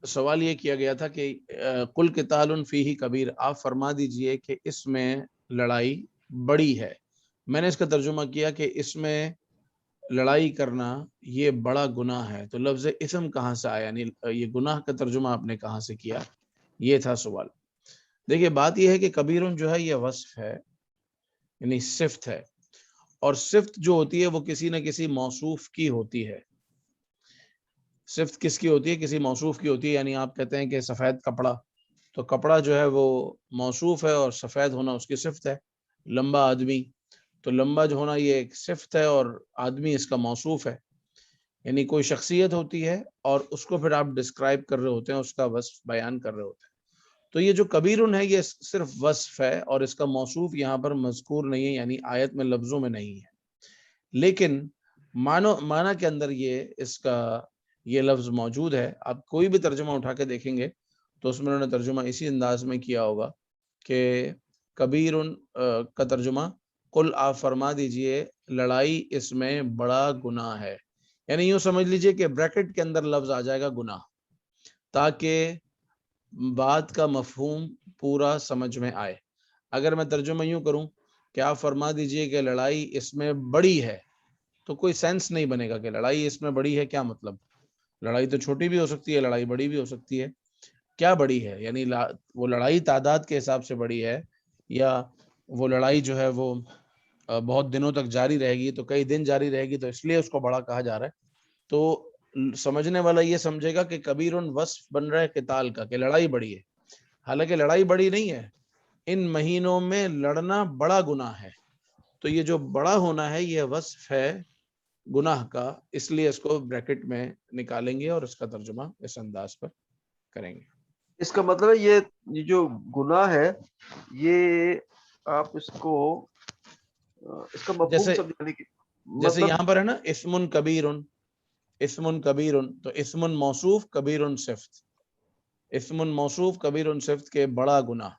سوال یہ کیا گیا تھا کہ قل قتال فیہ کبیر، آپ فرما دیجئے کہ اس میں لڑائی بڑی ہے۔ میں نے اس کا ترجمہ کیا کہ اس میں لڑائی کرنا یہ بڑا گناہ ہے، تو لفظ اسم کہاں سے آیا، یعنی یہ گناہ کا ترجمہ آپ نے کہاں سے کیا، یہ تھا سوال۔ دیکھیے بات یہ ہے کہ کبیرن جو ہے یہ وصف ہے، یعنی صفت ہے، اور صفت جو ہوتی ہے وہ کسی نہ کسی موصوف کی ہوتی ہے۔ صفت کس کی ہوتی ہے؟ کسی موصوف کی ہوتی ہے۔ یعنی آپ کہتے ہیں کہ سفید کپڑا، تو کپڑا جو ہے وہ موصوف ہے اور سفید ہونا اس کی صفت ہے۔ لمبا آدمی، تو لمبا جو ہونا یہ ایک صفت ہے اور آدمی اس کا موصوف ہے۔ یعنی کوئی شخصیت ہوتی ہے اور اس کو پھر آپ ڈسکرائب کر رہے ہوتے ہیں، اس کا وصف بیان کر رہے ہوتے ہیں۔ تو یہ جو کبیرن ہے یہ صرف وصف ہے اور اس کا موصوف یہاں پر مذکور نہیں ہے، یعنی آیت میں لفظوں میں نہیں ہے، لیکن معنی کے اندر یہ اس کا یہ لفظ موجود ہے۔ آپ کوئی بھی ترجمہ اٹھا کے دیکھیں گے تو اس میں انہوں نے ترجمہ اسی انداز میں کیا ہوگا کہ کبیرن کا ترجمہ قل، آپ فرما دیجئے لڑائی اس میں بڑا گناہ ہے، یعنی یوں سمجھ لیجئے کہ بریکٹ کے اندر لفظ آ جائے گا گناہ، تاکہ بات کا مفہوم پورا سمجھ میں آئے۔ اگر میں ترجمہ یوں کروں کہ آپ فرما دیجئے کہ لڑائی اس میں بڑی ہے، تو کوئی سینس نہیں بنے گا کہ لڑائی اس میں بڑی ہے، کیا مطلب؟ لڑائی تو چھوٹی بھی ہو سکتی ہے، لڑائی بڑی بھی ہو سکتی ہے، کیا بڑی ہے؟ یعنی وہ لڑائی تعداد کے حساب سے بڑی ہے، یا وہ لڑائی جو ہے وہ بہت دنوں تک جاری رہے گی، تو کئی دن جاری رہے گی تو اس لیے اس کو بڑا کہا جا رہا ہے۔ تو سمجھنے والا یہ سمجھے گا کہ کبیرن وصف بن رہا ہے قتال کا، کہ لڑائی بڑی ہے، حالانکہ لڑائی بڑی نہیں ہے، ان مہینوں میں لڑنا بڑا گناہ ہے۔ تو یہ جو بڑا ہونا ہے یہ وصف ہے گناہ کا، اس لیے اس کو بریکٹ میں نکالیں گے اور اس کا ترجمہ اس انداز پر کریں گے۔ اس کا مطلب ہے یہ جو گناہ ہے یہ آپ اس کو اس کا مفہوم سمجھنے کی جیسے مطلب یہاں پر ہے نا اسم کبیرن، اسم کبیرن، تو اسم موصوف کبیرن صفت، اسم موصوف کبیرن صفت کے بڑا گناہ۔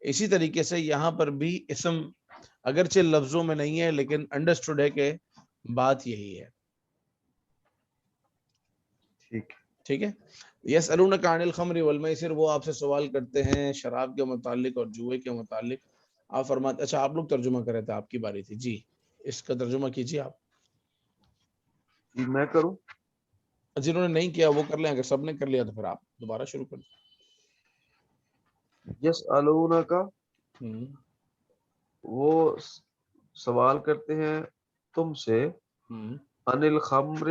اسی طریقے سے یہاں پر بھی اسم اگرچہ لفظوں میں نہیں ہے لیکن انڈرسٹوڈ ہے کہ بات یہی ہے۔ ٹھیک ہے۔ یسألونک عن الخمر والمیسر، وہ آپ سے سوال کرتے ہیں شراب کے متعلق اور جوئے کے متعلق۔ آپ فرماتے، اچھا آپ لوگ ترجمہ کرے تھے، آپ کی باری تھی جی، اس کا ترجمہ کیجیے آپ۔ میں کروں؟ جنہوں نے نہیں کیا وہ کر لیں، اگر سب نے کر لیا تو پھر آپ دوبارہ شروع کر دیں۔ یسألونک، وہ سوال کرتے ہیں تم سے، عن الخمر،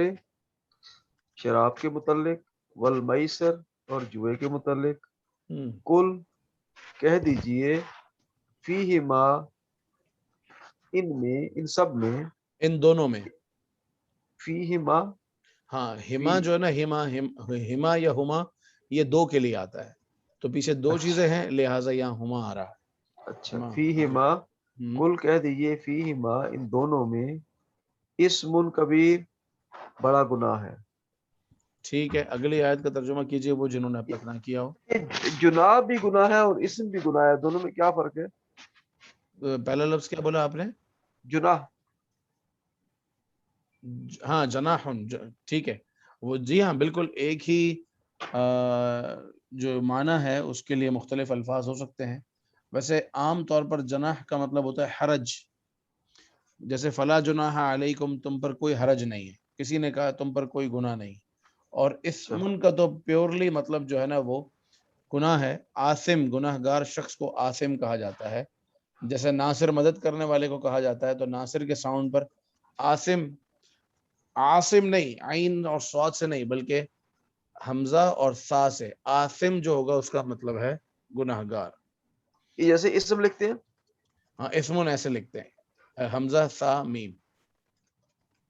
شراب کے متعلق، والمیسر، اور جوئے کے متعلق، کل، کہہ دیجئے، فیہما، ان میں، ان سب میں، ان دونوں میں، فیہما، ہاں ہما جو ہے نا، ہما یا ہما یہ دو کے لیے آتا ہے، تو پیچھے دو چیزیں ہیں لہٰذا یہاں ہما آ رہا ہے۔ اچھا، فیہما، کل کہہ دیجئے، فیہما، ان دونوں میں، اسم کبیر، بڑا گناہ ہے۔ ٹھیک ہے، اگلی آیت کا ترجمہ کیجئے وہ جنہوں نے اب تک نہ کیا ہو۔ جناح بھی گناہ ہے اور اسم بھی گناہ ہے، دونوں میں کیا فرق ہے؟ پہلا لفظ کیا بولا آپ نے؟ جناح۔ ہاں جناح، ٹھیک ہے، وہ جی ہاں بالکل ایک ہی جو معنی ہے اس کے لیے مختلف الفاظ ہو سکتے ہیں۔ ویسے عام طور پر جناح کا مطلب ہوتا ہے حرج، جیسے فلا جناح علیکم، تم پر کوئی حرج نہیں ہے، کسی نے کہا تم پر کوئی گناہ نہیں۔ اور اسم کا تو پیورلی مطلب جو ہے نا وہ گناہ ہے۔ آثم، گناہ گار شخص کو آثم کہا جاتا ہے، جیسے ناصر مدد کرنے والے کو کہا جاتا ہے، تو ناصر کے ساؤنڈ پر آثم، عاصم نہیں، عین اور صاد سے نہیں بلکہ حمزہ اور سا سے، آثم جو ہوگا اس کا مطلب ہے گناہ گار۔ جیسے اسم لکھتے ہیں، ہاں اسمون ایسے لکھتے ہیں، حمزہ سا میم،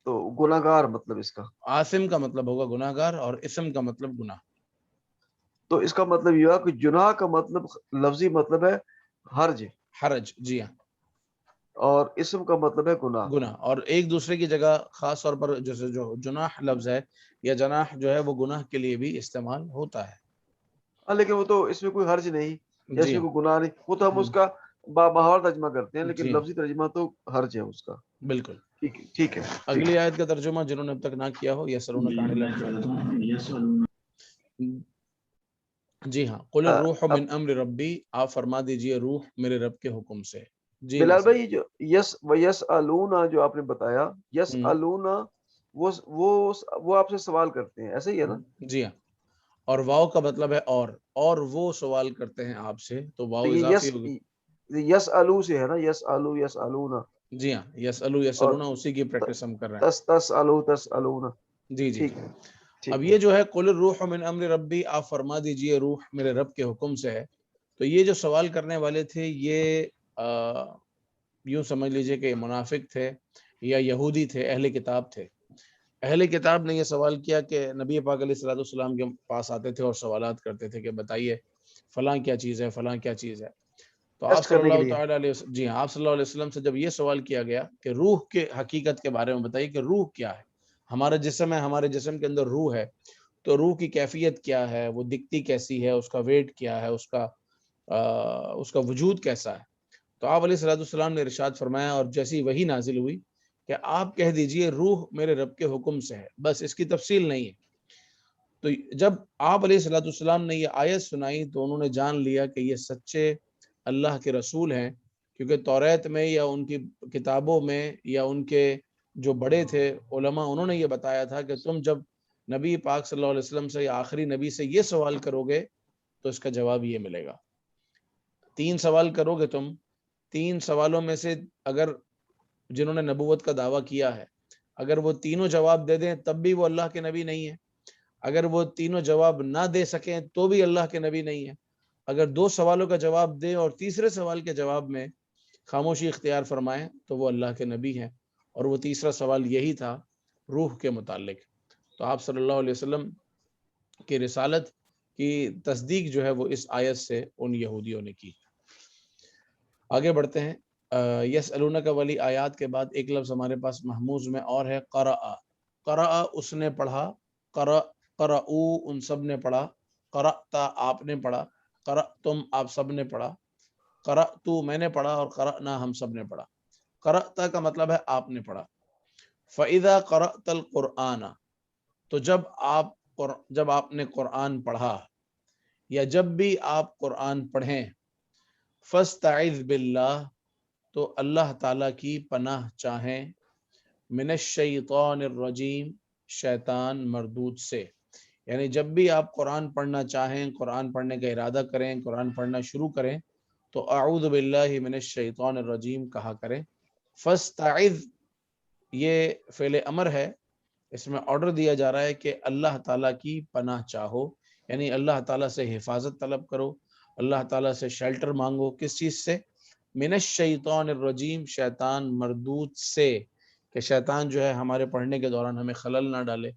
تو گناہ گار مطلب اس کا، آثم کا مطلب ہوگا گناہ گار اور اسم کا مطلب گناہ۔ تو اس کا مطلب یہ ہوا کہ جناح کا مطلب لفظی مطلب ہے حرج، حرج جی ہاں، اور اسم کا مطلب ہے گناہ۔ گناہ، اور ایک دوسرے کی جگہ خاص طور پر جیسے جو جناح لفظ ہے یا جناح جو ہے وہ گناہ کے لیے بھی استعمال ہوتا ہے۔ ہاں لیکن وہ تو اس میں کوئی حرج نہیں یا اس جی میں ہاں، کوئی گناہ نہیں، وہ تو ہم اس کا بمحور ترجمہ کرتے ہیں، لیکن جی ہاں لفظی ترجمہ تو حرج ہے اس کا۔ بالکل۔ ٹھیک ہے، ٹھیک ہے، اگلی آیت کا ترجمہ جنہوں نے اب تک نہ کیا ہو، یسألونک عن الانفال، جی ہاں، قل الروح من امر ربی، آپ فرما دیجئے روح میرے رب کے حکم سے. جی بلال ناصر. بھائی جو یس و یس الونا جو آپ نے بتایا، یس ہوں، الونا وہ آپ سے سوال کرتے ہیں، ایسے ہی ہے نا؟ جی ہاں، اور واو کا مطلب ہے اور وہ سوال کرتے ہیں آپ سے، تو تو واو یہ اضافی ہوگی. یس الو سے ہے نا، یس الو یس الونا، جی ہاں، یسألو اور یسألونا اسی کی پریکٹس ہم کر رہے تس الو تس الونا. ہیں. جی جی ٹھیک جی. ہے اب ٹھیک ہے. یہ جو ہے قل الروح من امر ربی، آپ فرما دیجئے روح میرے رب کے حکم سے ہے. تو یہ جو سوال کرنے والے تھے یہ یوں سمجھ لیجئے کہ منافق تھے یا یہودی تھے، اہل کتاب تھے. اہل کتاب نے یہ سوال کیا کہ نبی پاک علیہ الصلوۃ والسلام کے پاس آتے تھے اور سوالات کرتے تھے کہ بتائیے فلاں کیا چیز ہے، فلاں کیا چیز ہے. تو آپ ٹیسٹ صلی کرنے کے اللہ لیے. تعالیٰ علیہ وسلم، جی ہاں، آپ صلی اللہ علیہ وسلم سے جب یہ سوال کیا گیا کہ روح کے حقیقت کے بارے میں بتائیے کہ روح کیا ہے. ہمارا جسم ہے، ہمارے جسم کے اندر روح ہے، تو روح کی کیفیت کیا ہے، وہ دکھتی کیسی ہے، اس کا ویٹ کیا ہے، اس کا وجود کیسا ہے. تو آپ علیہ الصلوۃ والسلام نے ارشاد فرمایا، اور جیسی وہی نازل ہوئی کہ آپ کہہ دیجئے روح میرے رب کے حکم سے ہے، بس اس کی تفصیل نہیں ہے. تو جب آپ علیہ الصلوۃ والسلام نے یہ آیت سنائی تو انہوں نے جان لیا کہ یہ سچے اللہ کے رسول ہیں، کیونکہ توریت میں یا ان کی کتابوں میں یا ان کے جو بڑے تھے علماء، انہوں نے یہ بتایا تھا کہ تم جب نبی پاک صلی اللہ علیہ وسلم سے یا آخری نبی سے یہ سوال کرو گے تو اس کا جواب یہ ملے گا. 3 سوال کرو گے تم، 3 سوالوں میں سے اگر جنہوں نے نبوت کا دعویٰ کیا ہے اگر وہ تینوں جواب دے دیں تب بھی وہ اللہ کے نبی نہیں ہے، اگر وہ تینوں جواب نہ دے سکیں تو بھی اللہ کے نبی نہیں ہے. اگر 2 سوالوں کا جواب دیں اور تیسرے سوال کے جواب میں خاموشی اختیار فرمائیں تو وہ اللہ کے نبی ہیں. اور وہ تیسرا سوال یہی تھا روح کے متعلق. تو آپ صلی اللہ علیہ وسلم کی رسالت کی تصدیق جو ہے وہ اس آیت سے ان یہودیوں نے کی. آگے بڑھتے ہیں. یسألونک والی آیات کے بعد ایک لفظ ہمارے پاس محموز میں اور ہے قرأ. قرأ اس نے پڑھا، قرأو ان سب نے پڑھا، قرأتا آپ نے پڑھا، قرأتم آپ سب نے پڑھا، قرأتو میں نے پڑھا، اور قرأنا ہم سب نے پڑھا. قرأتا کا مطلب ہے آپ نے پڑھا. فَإِذَا قَرَأْتَ الْقُرْآنَ تو جب آپ نے قرآن پڑھا یا جب بھی آپ قرآن پڑھیں، فَاسْتَعِذْ بِاللَّهِ تو اللہ تعالیٰ کی پناہ چاہیں، من الشیطان الرجیم شیطان مردود سے. یعنی جب بھی آپ قرآن پڑھنا چاہیں، قرآن پڑھنے کا ارادہ کریں، قرآن پڑھنا شروع کریں تو اعوذ باللہ من الشیطان الرجیم کہا کریں. فاستعذ یہ فعل امر ہے، اس میں آرڈر دیا جا رہا ہے کہ اللہ تعالیٰ کی پناہ چاہو، یعنی اللہ تعالیٰ سے حفاظت طلب کرو، اللہ تعالیٰ سے شیلٹر مانگو. کس چیز سے؟ من الشیطان الرجیم شیطان مردود سے، کہ شیطان جو ہے ہمارے پڑھنے کے دوران ہمیں خلل نہ ڈالے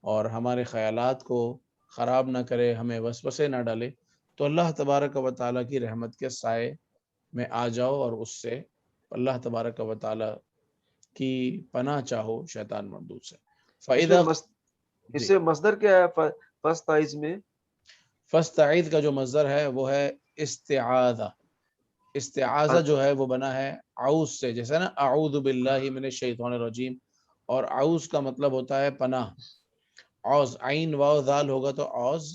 اور ہمارے خیالات کو خراب نہ کرے، ہمیں وسوسے نہ ڈالے. تو اللہ تبارک و تعالیٰ کی رحمت کے سائے میں آ جاؤ اور اس سے اللہ تبارک و تعالیٰ کی پناہ چاہو شیطان مردود سے. فائدہ اس جی، سے مصدر کیا ہے فاستعذ میں؟ فاستعید کا جو مصدر ہے وہ ہے استعاذہ. استعاذہ جو ہے وہ بنا ہے اعوذ سے، جیسے نا اعوذ باللہ من الشیطان الرجیم، اور اعوذ کا مطلب ہوتا ہے پناہ. عوض عین واو ذال ہوگا تو عوض،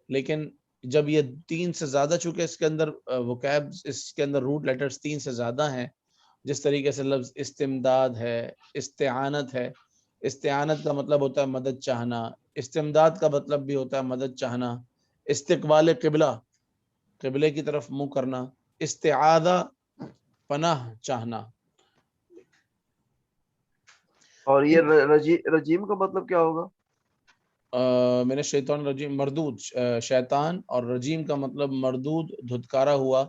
لیکن جب یہ 3 سے زیادہ، چونکہ اس کے اندر وکیبز، اس کے اندر روٹ لیٹرز 3 سے زیادہ ہیں، جس طریقے سے لفظ استمداد ہے، استعانت ہے. استعانت کا مطلب ہوتا ہے مدد چاہنا، استمداد کا مطلب بھی ہوتا ہے مدد چاہنا، استقبال قبلہ قبلے کی طرف منہ کرنا، استعاذہ پناہ چاہنا. اور یہ رجیم کا مطلب کیا ہوگا؟ میں نے شیطان رجیم مردود، شیطان، اور رجیم کا مطلب مردود، دھتکارا ہوا.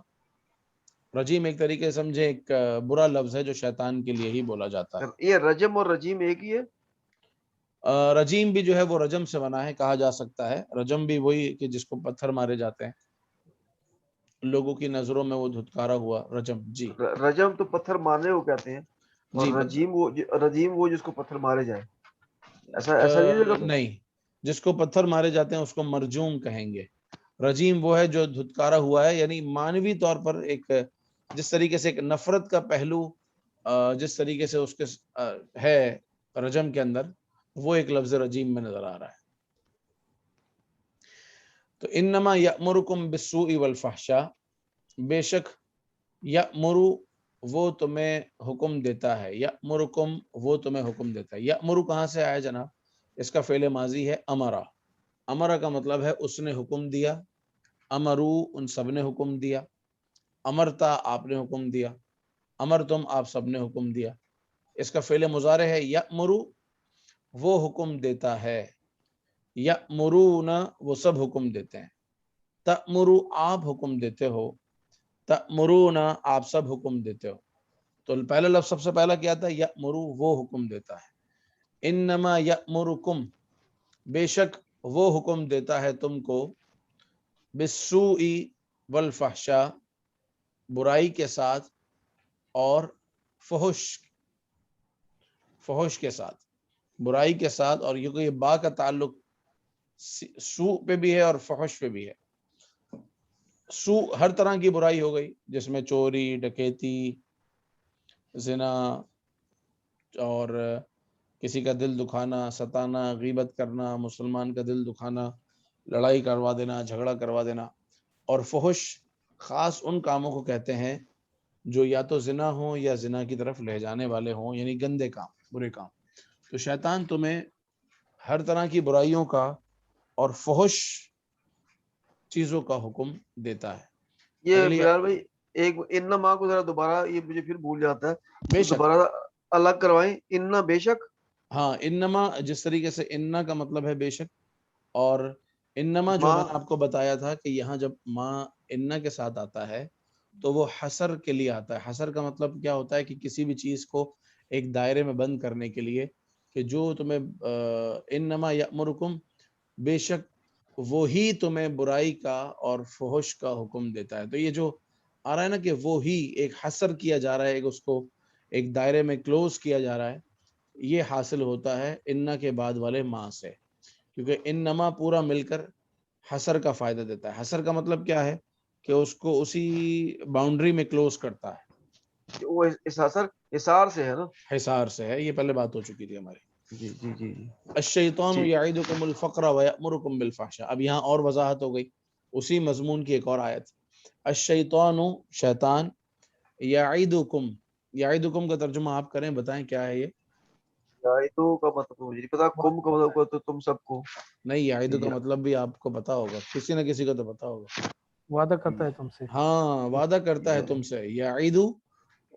رجیم ایک طریقے سے سمجھے ایک برا لفظ ہے جو شیطان کے لیے ہی بولا جاتا ہے. یہ رجم اور رجیم ایک ہی ہے؟ رجیم بھی جو ہے وہ رجم سے بنا ہے، کہا جا سکتا ہے. رجم بھی وہی کہ جس کو پتھر مارے جاتے ہیں، لوگوں کی نظروں میں وہ دھتکارا ہوا، رجم. جی رجم تو پتھر مارنے کو کہتے ہیں، اور جی رجیم وہ جس کو پتھر مارے جائے، ایسا نہیں لگا تو؟ نہیں، جس کو پتھر مارے جاتے ہیں اس کو مرجوم کہیں گے. رجیم وہ ہے جو دھتکارا ہوا ہے، یعنی مانوی طور پر ایک، جس طریقے سے ایک نفرت کا پہلو جس طریقے سے اس کے ہے رجم کے اندر، وہ ایک لفظ رجیم میں نظر آ رہا ہے. تو انما یأمرکم بالسوء والفحشاء، بے شک یأمرو وہ تمہیں حکم دیتا ہے، یأمرکم وہ تمہیں حکم دیتا ہے۔ یأمرو کہاں سے آیا جناب؟ اس کا فعل ماضی ہے امرا۔ امرا کا مطلب ہے اس نے حکم دیا، امرو ان سب نے حکم دیا، امرتا آپ نے حکم دیا، امرتم آپ سب نے حکم دیا۔ اس کا فعل مضارع ہے یأمرو، وہ حکم دیتا ہے، یأمرون وہ سب حکم دیتے ہیں، تأمرو آپ حکم دیتے ہو، تأمرون آپ سب حکم دیتے ہو۔ تو پہلا لفظ سب سے پہلا کیا تھا؟ یأمرو وہ حکم دیتا ہے۔ انما یأمرکم بے شک وہ حکم دیتا ہے تم کو، بالسوء والفحشاء برائی کے ساتھ اور فحش کے ساتھ، برائی کے ساتھ، اور یہ با کا تعلق سوء پہ بھی ہے اور فحش پہ بھی ہے۔ سوء ہر طرح کی برائی ہو گئی، جس میں چوری، ڈکیتی، زنا، اور کسی کا دل دکھانا، ستانا، غیبت کرنا، مسلمان کا دل دکھانا، لڑائی کروا دینا، جھگڑا کروا دینا۔ اور فحش خاص ان کاموں کو کہتے ہیں جو یا تو زنا ہوں یا زنا کی طرف لے جانے والے ہوں، یعنی گندے کام، برے کام۔ تو شیطان تمہیں ہر طرح کی برائیوں کا اور فحش چیزوں کا حکم دیتا ہے۔ یہ اگلی بلال بھائی ایک انما کو ذرا دوبارہ، یہ مجھے پھر بھول جاتا ہے، بے تو شک، دوبارہ الگ کروائیں، اننا بے شک۔ ہاں انما جس طریقے سے اننا کا مطلب ہے بے شک، اور انما جو ماں میں نے آپ کو بتایا تھا کہ یہاں جب ماں اننا کے ساتھ آتا ہے تو وہ حصر کے لیے آتا ہے۔ حصر کا مطلب کیا ہوتا ہے کہ کسی بھی چیز کو ایک دائرے میں بند کرنے کے لیے، کہ جو تمہیں انما یأمرکم بے شک وہی تمہیں برائی کا اور فحش کا حکم دیتا ہے۔ تو یہ جو آ رہا ہے نا کہ وہی ایک حصر کیا جا رہا ہے، ایک اس کو ایک دائرے میں کلوز کیا جا رہا ہے، یہ حاصل ہوتا ہے اننا کے بعد والے ماں سے، کیونکہ انما پورا مل کر حصر کا فائدہ دیتا ہے۔ حصر کا مطلب کیا ہے؟ کہ اس کو اسی باؤنڈری میں کلوز کرتا ہے۔ وہ اثار سے ہے نا؟ حصار سے ہے، یہ پہلے بات ہو چکی تھی ہماری۔ جی جی جی جی الشیطان جی یعیدکم الفقر ویأمرکم بالفحشاء، اب یہاں اور وضاحت ہو گئی، اسی مضمون کی ایک اور آیت۔ الشیطان شیطان، یعیدکم، یعیدکم کا ترجمہ آپ کریں، بتائیں کیا ہے یہ؟ یعیدو کا مطلب مجھے نہیں پتا، کم کا مطلب ہوتا تو تم سب کو۔ نہیں، یعیدو کا جی مطلب بھی آپ کو پتا ہوگا، کسی نہ کسی کو تو پتا ہوگا۔ وعدہ کرتا ہے تم سے۔ ہاں، وعدہ کرتا ہے تم سے، یعیدو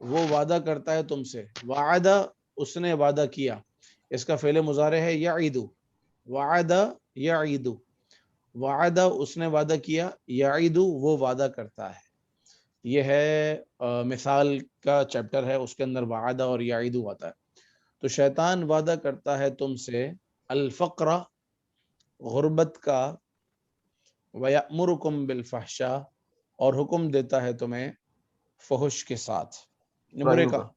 وہ وعدہ کرتا ہے تم سے، وعدہ اس نے وعدہ کیا، اس کا فعل مضارع ہے یعیدو، وعدہ یعیدو، وعدہ اس نے وعدہ کیا، یعیدو وہ وعدہ کرتا ہے۔ یہ ہے مثال کا چیپٹر ہے، اس کے اندر وعدہ اور یعیدو آتا ہے۔ تو شیطان وعدہ کرتا ہے تم سے الفقر غربت کا، وَيَأْمُرُكُمْ بِالْفَحْشَاء اور حکم دیتا ہے تمہیں فحش کے ساتھ، برے برائیوں کا، کا۔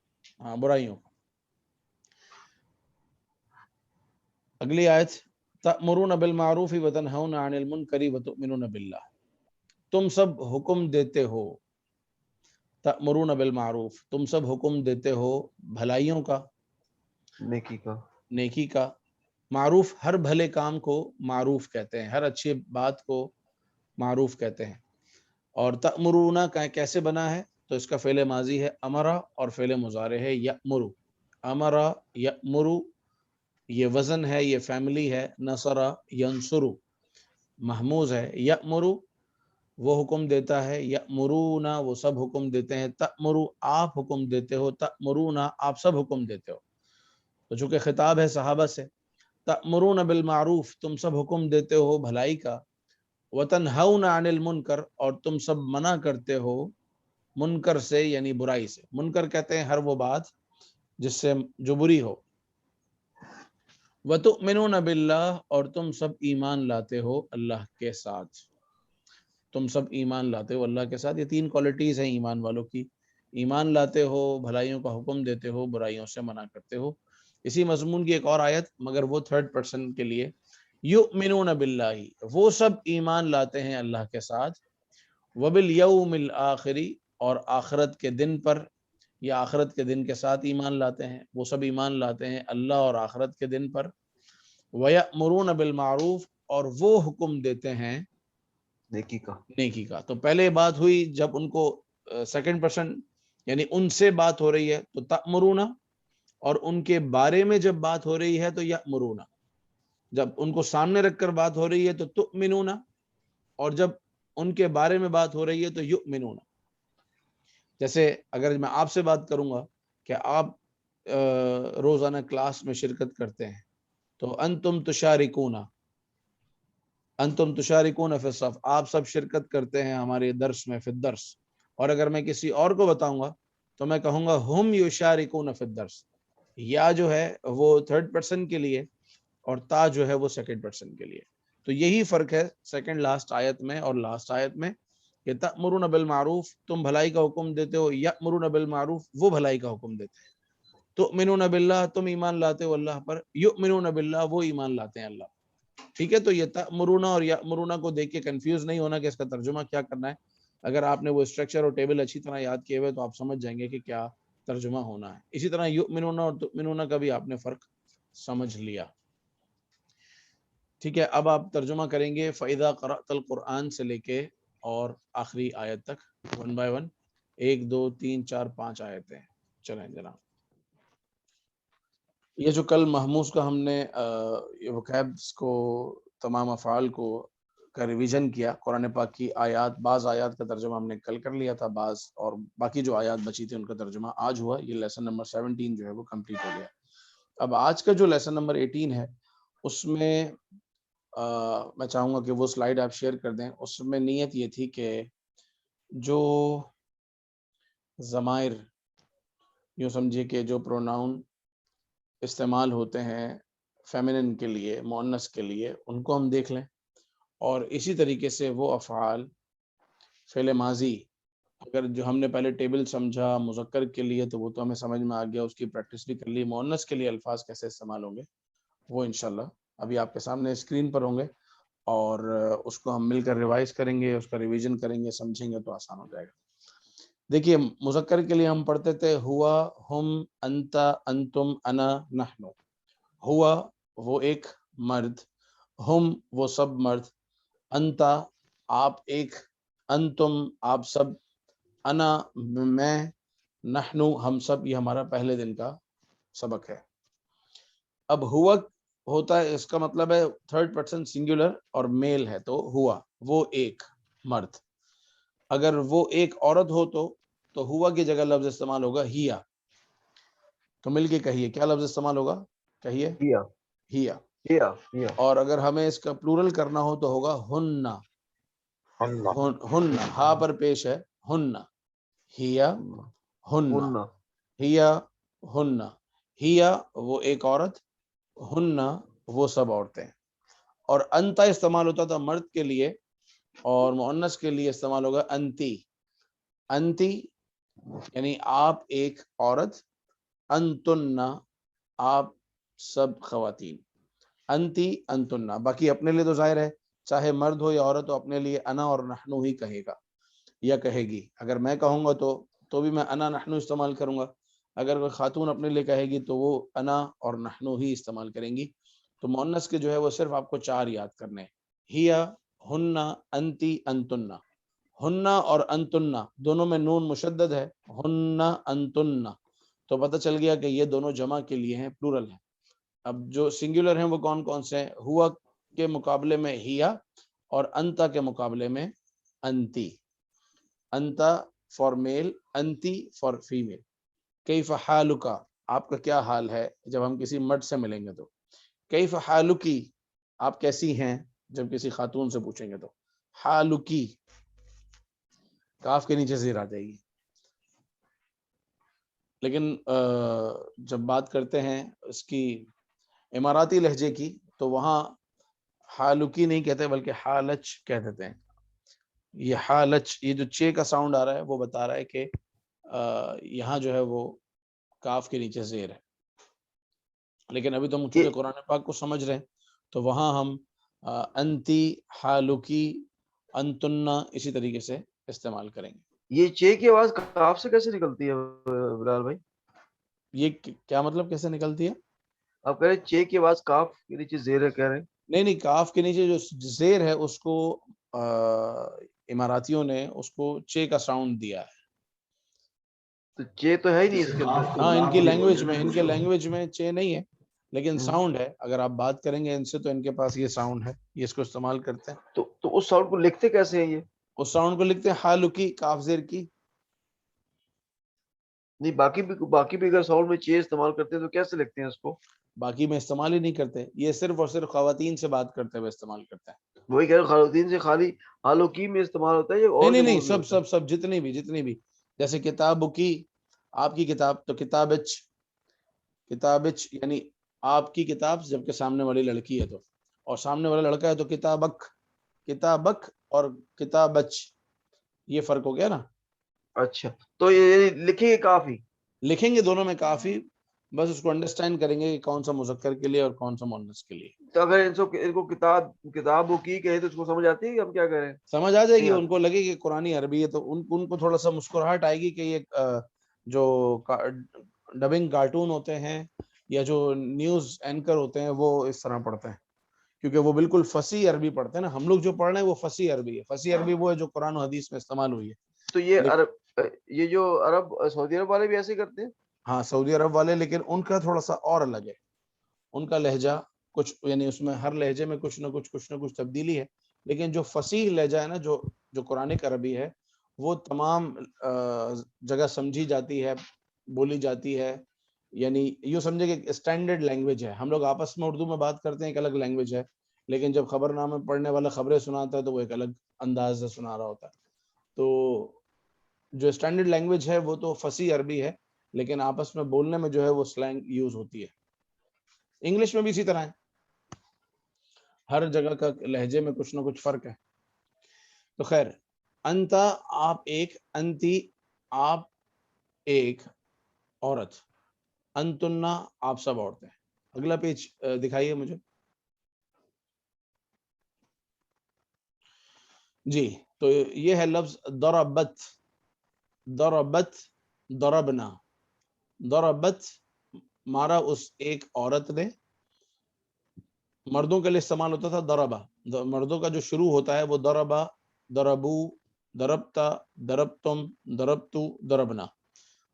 ہاں برائیوں کا۔ اگلی آیت، تأمرون بالمعروف وتنہون عن المنکر وتؤمنون باللہ، تم سب حکم دیتے ہو، تأمرون بالمعروف تم سب حکم دیتے ہو بھلائیوں کا، نیکی کا۔ نیکی کا۔ معروف ہر بھلے کام کو معروف کہتے ہیں، ہر اچھی بات کو معروف کہتے ہیں۔ اور تأمرون کا کیسے بنا ہے؟ تو اس کا فعل ماضی ہے امرا اور فعل مضارع ہے یأمرو۔ امرا یأمرو یہ وزن ہے، یہ فیملی ہے، نصرا ینصرو محموز ہے، یأمرو وہ حکم دیتا ہے، یأمرون وہ سب حکم دیتے ہیں، تأمرو آپ حکم دیتے ہو، تأمرون آپ سب حکم دیتے ہو۔ تو چونکہ خطاب ہے صحابہ سے، تأمرون بالمعروف تم سب حکم دیتے ہو بھلائی کا، وتنہون عن المنکر اور تم سب منع کرتے ہو منکر سے، یعنی برائی سے۔ منکر کہتے ہیں ہر وہ بات جس سے جو بری ہو۔ وتؤمنون باللہ اور تم سب ایمان لاتے ہو اللہ کے ساتھ، تم سب ایمان لاتے ہو اللہ کے ساتھ۔ یہ تین کوالٹیز ہیں ایمان والوں کی، ایمان لاتے ہو، بھلائیوں کا حکم دیتے ہو، برائیوں سے منع کرتے ہو۔ اسی مضمون کی ایک اور آیت، مگر وہ تھرڈ پرسن کے لیے، یؤمنون باللہ وہ سب ایمان لاتے ہیں اللہ کے ساتھ، وبالیوم الآخر اور آخرت کے دن پر، یا آخرت کے دن کے ساتھ ایمان لاتے ہیں، وہ سب ایمان لاتے ہیں اللہ اور آخرت کے دن پر، ویأمرون بالمعروف اور وہ حکم دیتے ہیں نیکی کا. تو پہلے بات ہوئی جب ان کو سیکنڈ پرسن یعنی ان سے بات ہو رہی ہے تو تأمرون، اور ان کے بارے میں جب بات ہو رہی ہے تو یأمرون. جب ان کو سامنے رکھ کر بات ہو رہی ہے تو تؤمنون، اور جب ان کے بارے میں بات ہو رہی ہے تو یؤمنون. جیسے اگر میں آپ سے بات کروں گا کہ آپ روزانہ کلاس میں شرکت کرتے ہیں تو انتم تشارکون، انتم تشارکون فی الصف، آپ سب شرکت کرتے ہیں ہمارے درس میں فی الدرس. اور اگر میں کسی اور کو بتاؤں گا تو میں کہوں گا ہم یشارکون فی الدرس. یا جو ہے وہ تھرڈ پرسن کے لیے اور تا جو ہے وہ سیکنڈ پرسن کے لیے. تو یہی فرق ہے سیکنڈ لاسٹ آیت میں اور لاسٹ آیت میں کہ تأمرون بالمعروف، تم بھلائی کا حکم دیتے ہو، یأمرون بالمعروف، وہ بھلائی کا حکم دیتے ہیں. تؤمنون باللہ، تم ایمان لاتے ہو اللہ پر، یؤمنون باللہ، وہ ایمان لاتے ہیں اللہ. ٹھیک ہے. تو یہ تأمرون اور یأمرون کو دیکھ کے کنفیوز نہیں ہونا کہ اس کا ترجمہ کیا کرنا ہے. اگر آپ نے وہ اسٹرکچر اور ٹیبل اچھی طرح یاد کیے ہوئے تو آپ سمجھ جائیں گے کہ کیا ترجمہ ہونا ہے. اسی طرح یؤمنون اور تؤمنون کا بھی آپ نے فرق سمجھ لیا. ٹھیک ہے. اب آپ ترجمہ کریں گے فَإِذَا قَرَأْتَ الْقُرْآن سے لے کے اور آخری آیت تک 1 by 1، 1 2 3 4 5 آیتیں. چلیں جناب. یہ جو کل محموز کا ہم نے وکیبس کو، تمام افعال کو کا ریویژن کیا، قرآن پاک کی آیات، بعض آیات کا ترجمہ ہم نے کل کر لیا تھا، بعض اور باقی جو آیات بچی تھی ان کا ترجمہ آج ہوا. یہ لیسن نمبر 17 جو ہے وہ کمپلیٹ ہو گیا. اب آج کا جو لیسن نمبر 18 ہے اس میں میں چاہوں گا کہ وہ سلائیڈ آپ شیئر کر دیں. اس میں نیت یہ تھی کہ جو ضمائر، یوں سمجھیے کہ جو پروناؤن استعمال ہوتے ہیں فیمنن کے لیے، مؤنث کے لیے، ان کو ہم دیکھ لیں. اور اسی طریقے سے وہ افعال فعل ماضی، اگر جو ہم نے پہلے ٹیبل سمجھا مذکر کے لیے تو وہ تو ہمیں سمجھ میں آ گیا، اس کی پریکٹس بھی کر لی. مؤنث کے لیے الفاظ کیسے استعمال ہوں گے وہ انشاءاللہ ابھی آپ کے سامنے اسکرین پر ہوں گے، اور اس کو ہم مل کر ریوائز کریں گے، اس کا ریویژن کریں گے، سمجھیں گے تو آسان ہو جائے گا. دیکھیے مذکر کے لیے ہم پڑھتے تھے ہوا، ہم، انتا، انتم، انا، نحن. ہوا وہ ایک مرد، ہم وہ سب مرد، انتا آپ ایک، انتم آپ سب، انا میں، نحن ہم سب. یہ ہمارا پہلے دن کا سبق ہے. اب ہوا ہوتا ہے، اس کا مطلب ہے تھرڈ پرسن سنگولر اور میل ہے، تو ہوا وہ ایک مرد. اگر وہ ایک عورت ہو تو ہوا کی جگہ لفظ استعمال ہوگا ہیا. تو مل کے کہیے کیا لفظ استعمال ہوگا، کہیے ہیا. اور اگر ہمیں اس کا پلورل کرنا ہو تو ہوگا ہن. ہن ہا پر پیش ہے، ہن، ہیا، ہن، ہیا، ہن. ہیا وہ ایک عورت، ہن وہ سب عورتیں. اور انتا استعمال ہوتا تھا مرد کے لیے، اور مؤنث کے لیے استعمال ہوگا انتی. انتی یعنی آپ ایک عورت، انتن آپ سب خواتین. انتی انتن. باقی اپنے لیے تو ظاہر ہے چاہے مرد ہو یا عورت ہو، اپنے لیے انا اور نحنو ہی کہے گا یا کہے گی. اگر میں کہوں گا تو بھی میں انا نحنو استعمال کروں گا. اگر کوئی خاتون اپنے لیے کہے گی تو وہ انا اور نحنو ہی استعمال کریں گی. تو مؤنث کے جو ہے وہ صرف آپ کو 4 یاد کرنے، ہیا، ہن، انتی، انتن. ہن اور انتن دونوں میں نون مشدد ہے، ہن انتن. تو پتہ چل گیا کہ یہ دونوں جمع کے لیے ہیں، پلورل ہیں. اب جو سنگولر ہیں وہ کون کون سے ہیں؟ ہوا کے مقابلے میں ہیا، اور انتا کے مقابلے میں انتی. انتا فار میل، انتی فار فیمیل. کیف حالک، آپ کا کیا حال ہے جب ہم کسی مرد سے ملیں گے تو. کیف حالکی، آپ کیسی ہیں جب کسی خاتون سے پوچھیں گے تو. حالکی کاف کے نیچے زیر آ جائے گی. لیکن جب بات کرتے ہیں اس کی اماراتی لہجے کی تو وہاں حالکی نہیں کہتے بلکہ حالچ کہہ دیتے ہیں. یہ حالچ، یہ جو چے کا ساؤنڈ آ رہا ہے وہ بتا رہا ہے کہ یہاں جو ہے وہ کاف کے نیچے زیر ہے. لیکن ابھی تو ہم چونکہ قرآن پاک کو سمجھ رہے ہیں تو وہاں ہم انتی، حالکی، انتنا اسی طریقے سے استعمال کریں گے. یہ چے کی آواز کاف سے کیسے نکلتی ہے بلال بھائی؟ یہ کیا مطلب کیسے نکلتی ہے؟ آپ کہہ رہے چے کی آواز کاف کے نیچے زیر ہے کہہ رہے ہیں؟ نہیں کاف کے نیچے جو زیر ہے اس کو اماراتیوں نے اس کو چے کا ساؤنڈ دیا ہے. تو چے تو ہے ہی نہیں اس کے اندر. ہاں ان کی لینگویج میں چے نہیں ہے لیکن ساؤنڈ ہے. اگر آپ بات کریں گے ان سے تو ان کے پاس یہ ساؤنڈ ہے, یہ اس کو استعمال کرتے ہیں. تو اس ساؤنڈ کو لکھتے کیسے ہیں یہ؟ اس ساؤنڈ کو لکھتے ہیں حالکی کاف زیر کی. نہیں باقی بھی اگر ساؤنڈ میں چے استعمال کرتے ہیں تو کیسے لکھتے ہیں اس کو؟ باقی میں استعمال ہی نہیں کرتے, یہ صرف اور صرف خواتین سے بات کرتے ہوئے استعمال کرتے ہیں. وہی کہہ رہے خواتین سے خالی حالکی میں استعمال ہوتا ہے یا اور نہیں جگہوں میں؟ سب جتنی بھی جیسے کتاب کی, آپ کی کتاب تو کتابچ یعنی آپ کی کتاب, جبکہ سامنے والی لڑکی ہے تو, اور سامنے والا لڑکا ہے تو کتابک اور کتابچ, یہ فرق ہو گیا نا. اچھا تو یہ لکھیں گے کافی, لکھیں گے دونوں میں کافی, بس اس کو انڈرسٹینڈ کریں گے کہ کون سا مذکر کے لیے اور کون سا مؤنث کے لیے. تو اگر ان کو کتاب کی کہے تو اس کو سمجھ آتی ہے کہ ہم کیا کریں؟ سمجھ آ جائے گی, ان کو لگے کہ قرآنی عربی ہے تو ان کو تھوڑا سا مسکراہٹ آئے گی کہ یہ جو ڈبنگ کارٹون ہوتے ہیں یا جو نیوز اینکر ہوتے ہیں وہ اس طرح پڑھتے ہیں, کیونکہ وہ بالکل فصیح عربی پڑھتے ہیں نا. ہم لوگ جو پڑھ رہے ہیں وہ فصیح عربی ہے. فصیح عربی وہ ہے جو قرآن و حدیث میں استعمال ہوئی ہے. تو یہ جو سعودی عرب والے بھی ایسے کرتے ہیں؟ ہاں سعودی عرب والے, لیکن ان کا تھوڑا سا اور الگ ہے. ان کا لہجہ کچھ, یعنی اس میں ہر لہجے میں کچھ نہ کچھ تبدیلی ہے, لیکن جو فصیح لہجہ ہے نا, جو قرآن عربی ہے, وہ تمام جگہ سمجھی جاتی ہے, بولی جاتی ہے. یعنی یوں سمجھے کہ اسٹینڈرڈ لینگویج ہے. ہم لوگ آپس میں اردو میں بات کرتے ہیں, ایک الگ لینگویج ہے, لیکن جب خبر نامے پڑھنے والا خبریں سناتا ہے تو وہ ایک الگ انداز سے سنا رہا ہوتا ہے. تو جو اسٹینڈرڈ لینگویج ہے وہ تو فصیح عربی ہے, لیکن آپس میں بولنے میں جو ہے وہ سلینگ یوز ہوتی ہے. انگلش میں بھی اسی طرح ہے, ہر جگہ کا لہجے میں کچھ نہ کچھ فرق ہے. تو خیر, انتا آپ ایک, انتی آپ ایک عورت, انتنا آپ سب عورتیں. اگلا پیج دکھائیے مجھے. جی تو یہ ہے لفظ ضربت. ضربنا. ضربت مارا اس ایک عورت نے. مردوں کے لیے استعمال ہوتا تھا ضربا, مردوں کا جو شروع ہوتا ہے وہ ضربا, ضربو, ضربتا, ضربتم, ضربتو, ضربنا.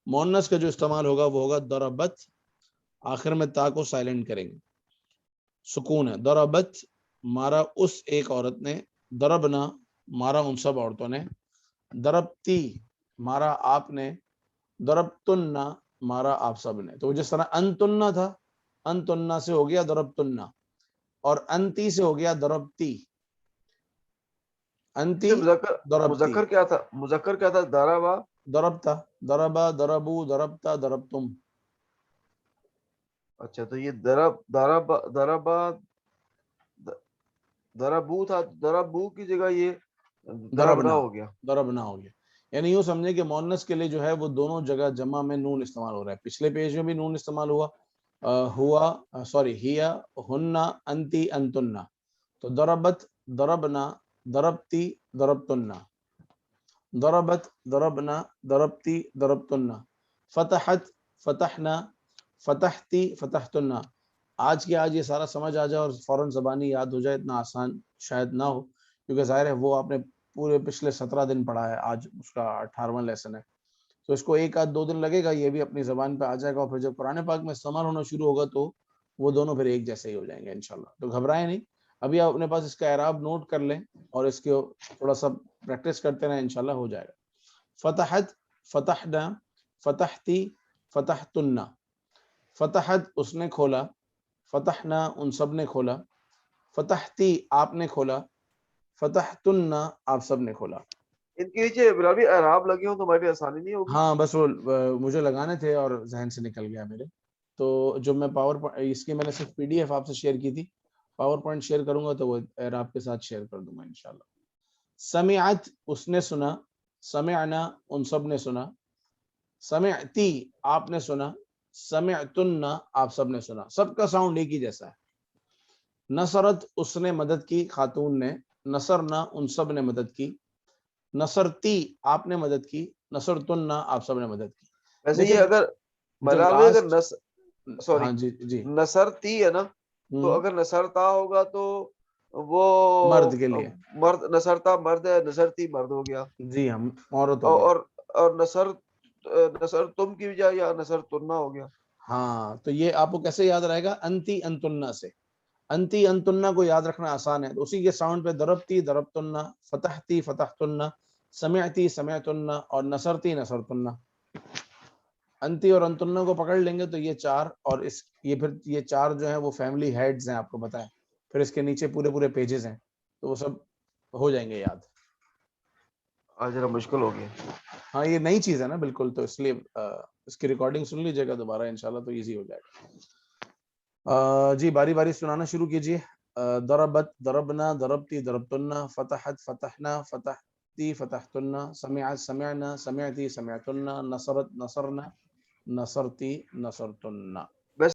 مؤنث کا جو استعمال ہوگا وہ ہوگا ضربت, آخر میں تا کو سائلنٹ کریں گے, سکون ہے. ضربت مارا اس ایک عورت نے, ضربنا مارا ان سب عورتوں نے, ضربتی مارا آپ نے, ضربتن مارا آپ سب نے. تو جس طرح انتن تھا, انتن سے ہو گیا ضربتن, اور انتی سے ہو گیا ضربتی. انتی ضربتی. مذکر کیا تھا؟ ضربا, ضربتا, ضربا, ضربو, ضربتا, ضربتم. اچھا تو یہ ضربو تھا, ضربو کی جگہ یہ ضربنا ہو گیا. ضربنا ہو گیا. یعنی یوں سمجھے کہ مؤنث کے لیے جو ہے وہ دونوں جگہ جمع میں نون استعمال ہو رہا ہے. پچھلے پیج میں بھی نون استعمال ہوا, ہیا, ہننا, انتی, انتننا. تو ضربت, ضربنا, ضربتی, ضربتن. ضربت, ضربنا, ضربتی, ضربتن. فتحت, فتحنا, فتحتی, فتحتن. آج کے آج یہ سارا سمجھ آ جائے اور فوراً زبانی یاد ہو جائے, اتنا آسان شاید نہ ہو, کیونکہ ظاہر ہے وہ آپ نے پورے پچھلے 17 دن پڑھا ہے, آج اس کا 18واں لیسن ہے, تو اس کو ایک آدھ 2 دن لگے گا, یہ بھی اپنی زبان پہ آ جائے گا, اور پھر جب قرآن پاک میں استعمال ہونا شروع ہوگا تو وہ دونوں پھر ایک جیسے ہی ہو جائیں گے انشاءاللہ. تو گھبرائیں نہیں, ابھی آپ اپنے پاس اس کا اعراب نوٹ کر لیں اور اس کو تھوڑا سا پریکٹس کرتے رہیں, انشاءاللہ ہو جائے گا. فتحت, فتحنا, فتحتی, فتحتن. فتحت اس نے کھولا, فتحنا ان سب نے کھولا, فتحتی آپ نے کھولا, فتحتن آپ سب نے کھولا. ان کے نیچے بلابی اعراب لگے ہوں تو ہماری آسانی نہیں ہوگی. ہاں بس وہ مجھے لگانے تھے اور ذہن سے نکل گیا میرے. تو جو میں اس کی میں نے صرف PDF آپ سے شیئر کی تھی, پاور پوائنٹ شیئر کروں گا تو وہ اعراب کے ساتھ شیئر کر دوں گا انشاءاللہ. سمعت اس نے سنا, سمعنا ان سب نے سنا, سمعتی آپ نے سنا, سمعتن آپ سب نے سنا. سب کا ساؤنڈ ایک ہی جیسا ہے. نصرت اس نے مدد کی, خاتون نے, نصرنا ان سب نے مدد کی, نصرتی آپ نے مدد کی, نصرتن آپ سب نے مدد کی. ویسے یہ اگر ملاوی اگر ہاں جی نصرتی ہے نا, تو اگر نصرتا ہوگا تو وہ مرد کے لیے مرد نصرتا مرد ہے، نصرتی مرد ہو گیا، جی ہم عورت ہو گیا. اور نصر تم کی بجائے یا نصر تننا ہو گیا. ہاں تو یہ آپ کو کیسے یاد رہے گا؟ انتی انتنا سے. انتی انتنا کو یاد رکھنا آسان ہے، اسی کے ساؤنڈ پہ ضربتی ضربتنا، فتحتی فتحتنا، سمعتی سمعتنا اور نصرتی نصرتنا. انتی اور انتنا کو پکڑ لیں گے تو یہ چار، اور یہ چار جو ہیں وہ فیملی ہیڈز ہیں، آپ کو پتہ ہے. پھر اس کے نیچے پورے پیجز ہیں، تو وہ سب ہو جائیں گے یاد. آج ذرا مشکل ہو گیا. ہاں یہ نئی چیز ہے نا بالکل، تو اس لیے اس کی ریکارڈنگ سن لیجیے گا دوبارہ انشاءاللہ تو ایزی ہو جائے گا. جی باری باری سنانا شروع کیجیے. ضربت ضربنا، ضربتی ضربتنا، فتحت فتحنا، فتحتی فتحتنا، سمعت سمعنا، سمعتی سمعتنا، نصرت نصرنا، نصرتی نصرتنا.